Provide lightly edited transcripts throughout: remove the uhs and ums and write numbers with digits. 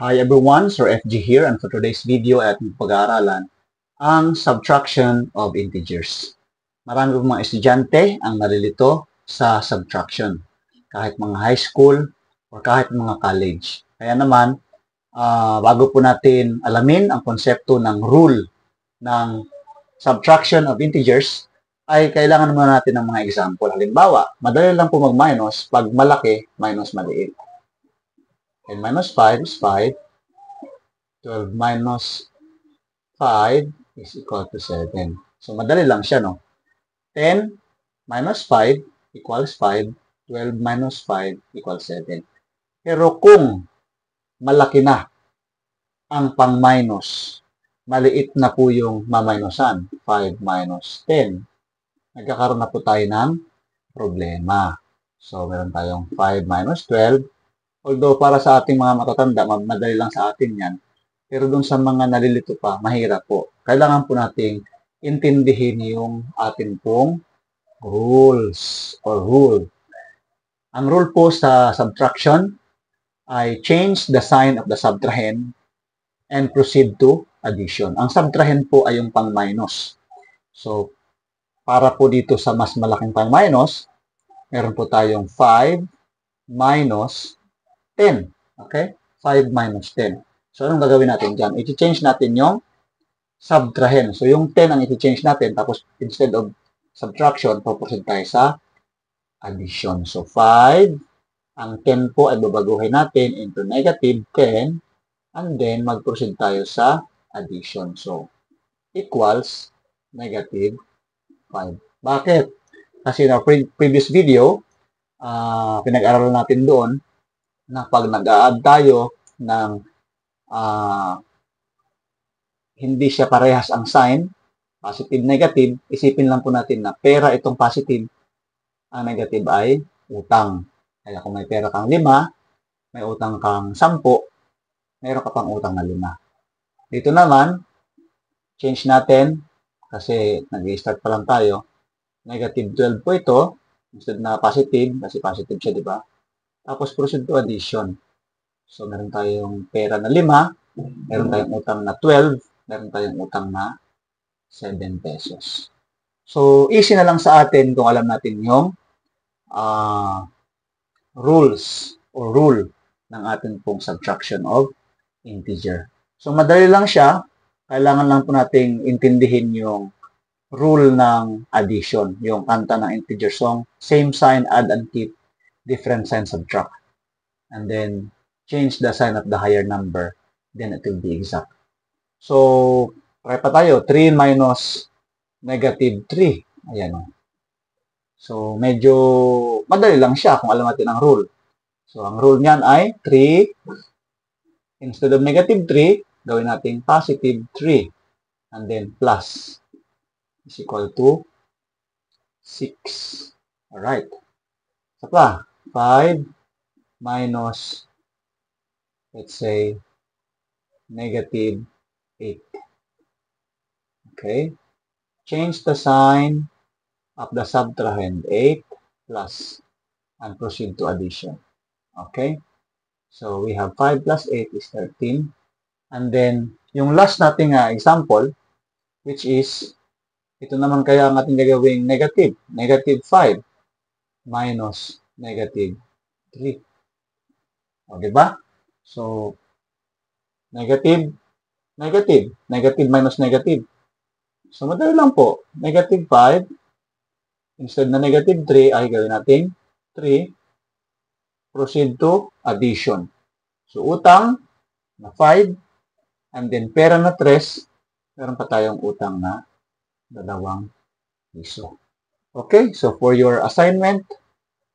Hi everyone, Sir FG here, and for today's video ay ating pag-aaralan ang subtraction of integers. Marami pong mga estudyante ang nalilito sa subtraction, kahit mga high school or kahit mga college. Kaya naman, bago po natin alamin ang konsepto ng rule ng subtraction of integers, ay kailangan muna natin ng mga example. Halimbawa, madali lang po mag-minus pag malaki minus maliit. And minus 5 is 5. 12 minus 5 is equal to 7. So, madali lang siya, no? 10 minus 5 equals 5. 12 minus 5 equals 7. Pero kung malaki na ang pang-minus, maliit na po yung maminusan. 5 minus 10. Nagkakaroon na po tayo ng problema. So, meron tayong 5 minus 12. Although para sa ating mga matatanda, madali lang sa atin yan. Pero dun sa mga nalilito pa, mahirap po. Kailangan po nating intindihin yung atin pong rules or rule. Ang rule po sa subtraction ay change the sign of the subtrahend and proceed to addition. Ang subtrahend po ay yung pang-minus. So, para po dito sa mas malaking pang-minus, meron po tayong 5 minus 10. Okay? 5 minus 10. So, anong gagawin natin dyan? I-change natin yung subtrahend. So, yung 10 ang i-change natin. Tapos, instead of subtraction, puproceed tayo sa addition. So, 5. Ang 10 po ay babaguhin natin into negative 10. And then, mag-proceed tayo sa addition. So, equals negative 5. Bakit? Kasi in our previous video, pinag-aralan natin doon na pag nag-a-add tayo ng hindi siya parehas ang sign, positive, negative, isipin lang po natin na pera itong positive, ang negative ay utang. Kaya kung may pera kang 5, may utang kang 10, mayroon ka pang utang na 5. Dito naman, change natin, kasi nag-i-start pa lang tayo, negative 12 po ito, instead na positive, kasi positive siya, di ba? Tapos proceed to addition. So, meron tayong pera na 5, meron tayong utang na 12, meron tayong utang na 7 pesos. So, easy na lang sa atin kung alam natin yung rules or rule ng ating pong subtraction of integer. So, madali lang siya. Kailangan lang po nating intindihin yung rule ng addition, yung kanta ng integer song. Same sign, add and keep, different sign, subtract. And then, change the sign of the higher number, then it will be exact. So, try pa tayo. 3 minus negative 3. Ayan o. So, medyo madali lang siya kung alam natin ang rule. So, ang rule niyan ay 3. Instead of negative 3, gawin natin positive 3. And then, plus is equal to 6. Alright. Isa pa. 5 minus, let's say, negative 8. Okay? Change the sign of the subtrahend 8 plus and proceed to addition. Okay? So, we have 5 plus 8 is 13. And then, yung last nating example, which is, ito naman kaya ang ating gagawing negative. Negative 5 minus negative 3. O, diba? So, negative, negative. Negative minus negative. So, madali lang po. Negative 5. Instead na negative 3, ay gawin natin 3. Proceed to addition. So, utang na 5. And then, pera na 3. Meron pa tayong utang na 2 piso. Okay? So, for your assignment,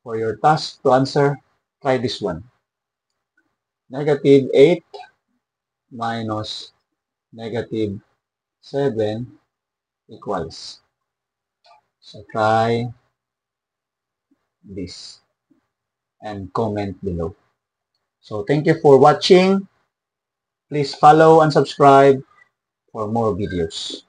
for your task to answer, try this one. Negative 8 minus negative 7 equals. So, try this and comment below. So, thank you for watching. Please follow and subscribe for more videos.